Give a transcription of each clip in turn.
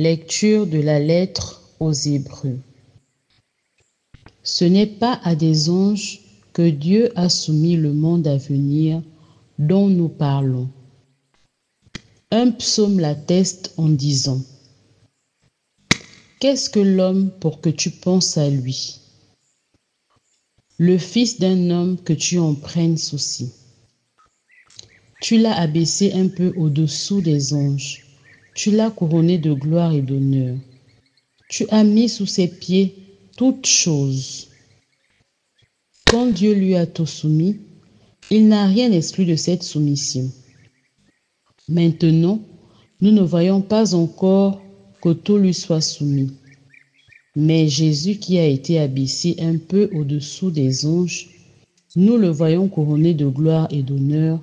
Lecture de la lettre aux Hébreux. Ce n'est pas à des anges que Dieu a soumis le monde à venir dont nous parlons. Un psaume l'atteste en disant: Qu'est-ce que l'homme pour que tu penses à lui? Le fils d'un homme que tu en prennes souci. Tu l'as abaissé un peu au-dessous des anges. Tu l'as couronné de gloire et d'honneur. Tu as mis sous ses pieds toutes choses. Quand Dieu lui a tout soumis, il n'a rien exclu de cette soumission. Maintenant, nous ne voyons pas encore que tout lui soit soumis. Mais Jésus qui a été abaissé un peu au-dessous des anges, nous le voyons couronné de gloire et d'honneur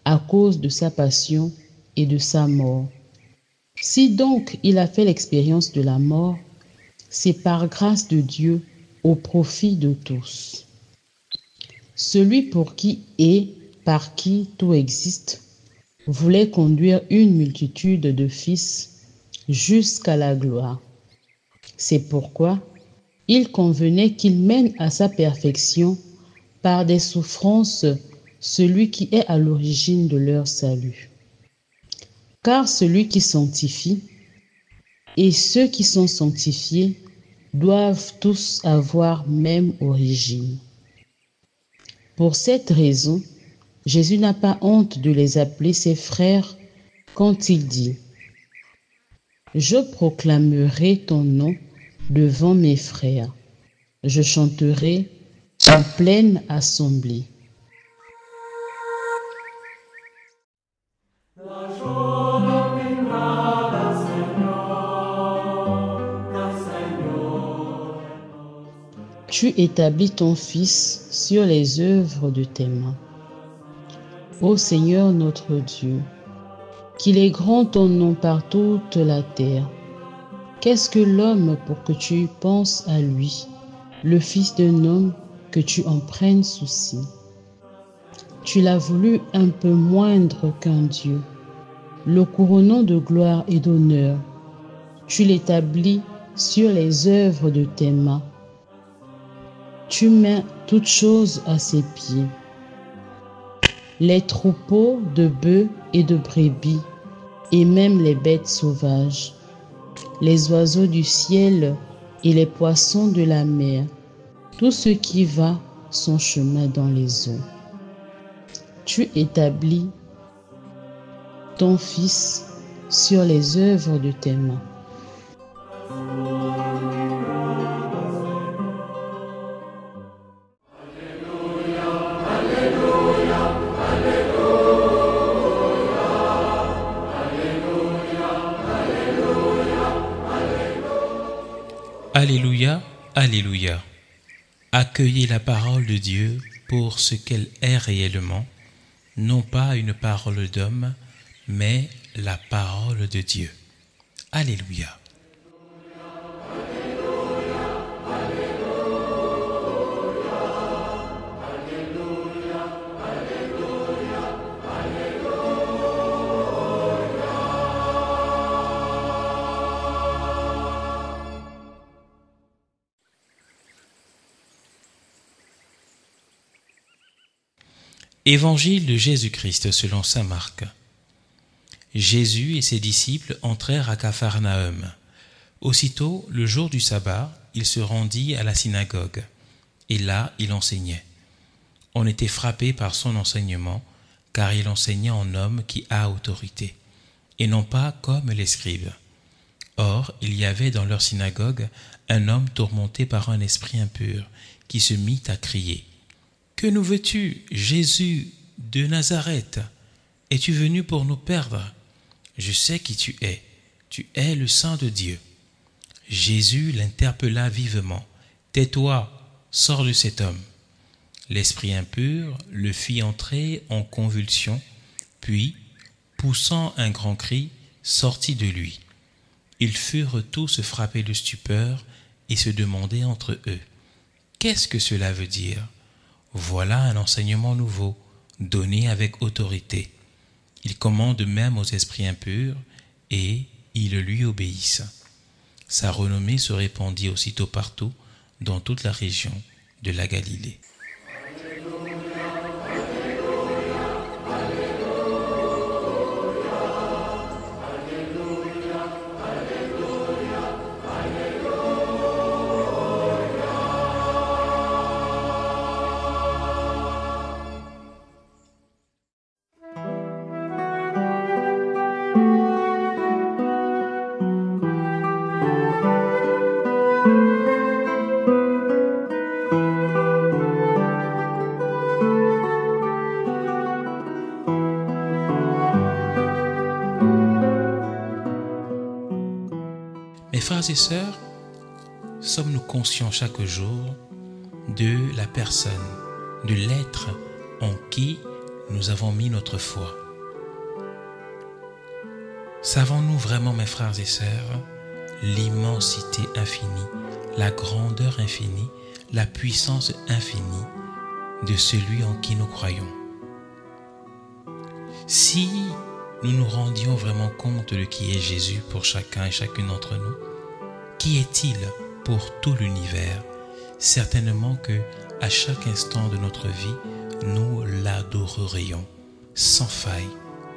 à cause de sa passion et de sa mort. Si donc il a fait l'expérience de la mort, c'est par grâce de Dieu au profit de tous. Celui pour qui et par qui tout existe voulait conduire une multitude de fils jusqu'à la gloire. C'est pourquoi il convenait qu'il mène à sa perfection par des souffrances celui qui est à l'origine de leur salut. Car celui qui sanctifie et ceux qui sont sanctifiés doivent tous avoir même origine. Pour cette raison, Jésus n'a pas honte de les appeler ses frères quand il dit: Je proclamerai ton nom devant mes frères, je chanterai en pleine assemblée. Tu établis ton Fils sur les œuvres de tes mains. Ô Seigneur notre Dieu, qu'il est grand ton nom par toute la terre. Qu'est-ce que l'homme pour que tu penses à lui, le fils d'un homme que tu en prennes souci? Tu l'as voulu un peu moindre qu'un Dieu, le couronnant de gloire et d'honneur. Tu l'établis sur les œuvres de tes mains. Tu mets toutes choses à ses pieds. Les troupeaux de bœufs et de brebis, et même les bêtes sauvages, les oiseaux du ciel et les poissons de la mer, tout ce qui va son chemin dans les eaux. Tu établis ton Fils sur les œuvres de tes mains. Alléluia, Alléluia. Accueillez la parole de Dieu pour ce qu'elle est réellement, non pas une parole d'homme, mais la parole de Dieu. Alléluia. Évangile de Jésus-Christ selon saint Marc. Jésus et ses disciples entrèrent à Capharnaüm. Aussitôt, le jour du sabbat, il se rendit à la synagogue, et là il enseignait. On était frappé par son enseignement, car il enseignait en homme qui a autorité, et non pas comme les scribes. Or, il y avait dans leur synagogue un homme tourmenté par un esprit impur, qui se mit à crier: Que nous veux-tu, Jésus de Nazareth? Es-tu venu pour nous perdre? Je sais qui tu es le Saint de Dieu. Jésus l'interpella vivement. Tais-toi, sors de cet homme. L'esprit impur le fit entrer en convulsion, puis, poussant un grand cri, sortit de lui. Ils furent tous frappés de stupeur et se demandaient entre eux: Qu'est-ce que cela veut dire? Voilà un enseignement nouveau, donné avec autorité. Il commande même aux esprits impurs, et ils lui obéissent. Sa renommée se répandit aussitôt partout dans toute la région de la Galilée. Mes frères et sœurs, sommes-nous conscients chaque jour de la personne, de l'être en qui nous avons mis notre foi? Savons-nous vraiment, mes frères et sœurs, l'immensité infinie, la grandeur infinie, la puissance infinie de celui en qui nous croyons? Si nous nous rendions vraiment compte de qui est Jésus pour chacun et chacune d'entre nous, qui est-il pour tout l'univers? Certainement que à chaque instant de notre vie, nous l'adorerions sans faille,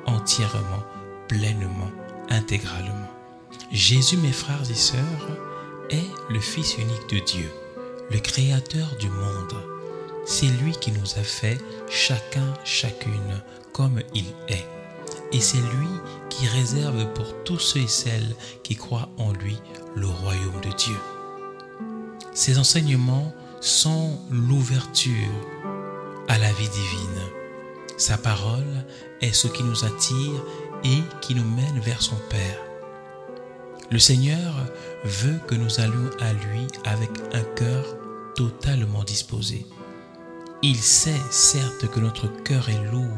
entièrement, pleinement, intégralement. Jésus, mes frères et sœurs, est le Fils unique de Dieu, le Créateur du monde. C'est lui qui nous a fait chacun, chacune, comme il est. Et c'est lui qui réserve pour tous ceux et celles qui croient en lui le royaume de Dieu. Ces enseignements sont l'ouverture à la vie divine. Sa parole est ce qui nous attire et qui nous mène vers son Père. Le Seigneur veut que nous allions à lui avec un cœur totalement disposé. Il sait certes que notre cœur est lourd,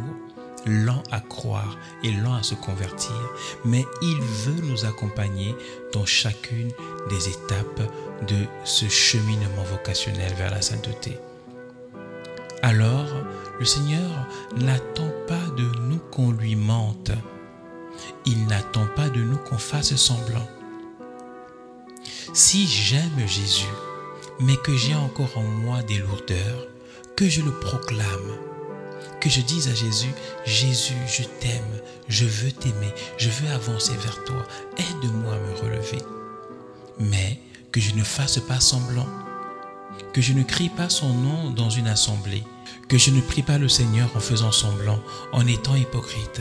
lent à croire et lent à se convertir, mais il veut nous accompagner dans chacune des étapes de ce cheminement vocationnel vers la sainteté. Alors, le Seigneur n'attend pas de nous qu'on lui mente. Il n'attend pas de nous qu'on fasse semblant. Si j'aime Jésus, mais que j'ai encore en moi des lourdeurs, que je le proclame, que je dise à Jésus, Jésus, je t'aime, je veux t'aimer, je veux avancer vers toi, aide-moi à me relever. Mais que je ne fasse pas semblant, que je ne crie pas son nom dans une assemblée, que je ne prie pas le Seigneur en faisant semblant, en étant hypocrite.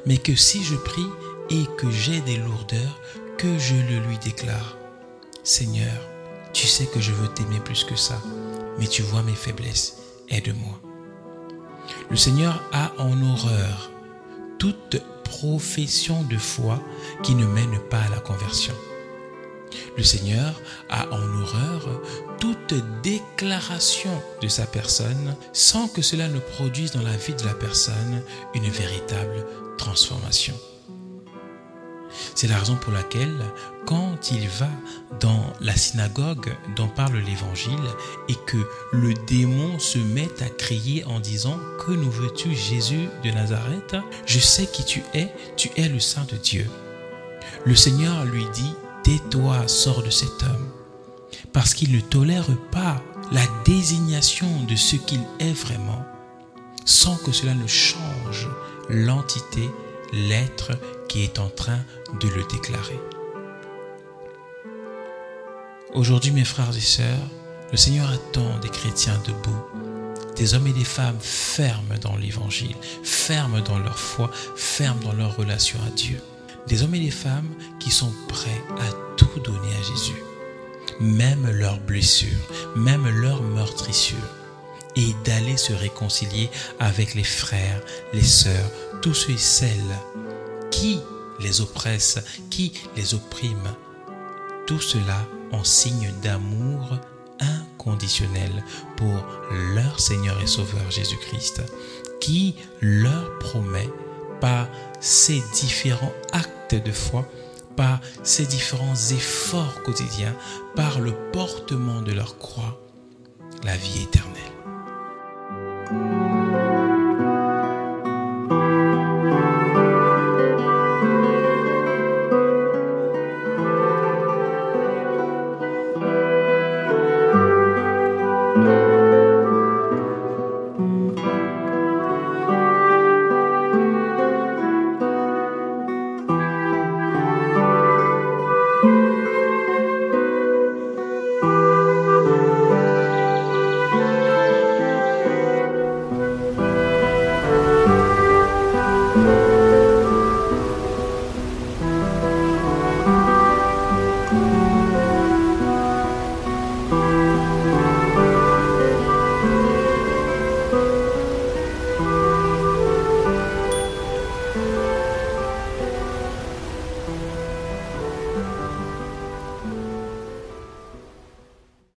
Mais que si je prie et que j'ai des lourdeurs, que je le lui déclare. Seigneur, tu sais que je veux t'aimer plus que ça, mais tu vois mes faiblesses, aide-moi. Le Seigneur a en horreur toute profession de foi qui ne mène pas à la conversion. Le Seigneur a en horreur toute déclaration de sa personne sans que cela ne produise dans la vie de la personne une véritable transformation. C'est la raison pour laquelle, quand il va dans la synagogue dont parle l'Évangile et que le démon se met à crier en disant « Que nous veux-tu, Jésus de Nazareth? Je sais qui tu es le Saint de Dieu. » Le Seigneur lui dit « Tais-toi, sors de cet homme. » Parce qu'il ne tolère pas la désignation de ce qu'il est vraiment, sans que cela ne change l'entité, l'être qui est en train de le déclarer. Aujourd'hui, mes frères et sœurs, le Seigneur attend des chrétiens debout, des hommes et des femmes fermes dans l'Évangile, fermes dans leur foi, fermes dans leur relation à Dieu. Des hommes et des femmes qui sont prêts à tout donner à Jésus, même leurs blessures, même leurs meurtrissures, et d'aller se réconcilier avec les frères, les sœurs, tous ceux et celles qui les oppressent, qui les oppriment. Tout cela en signe d'amour inconditionnel pour leur Seigneur et Sauveur Jésus-Christ, qui leur promet par ces différents actes de foi, par ces différents efforts quotidiens, par le portement de leur croix, la vie éternelle.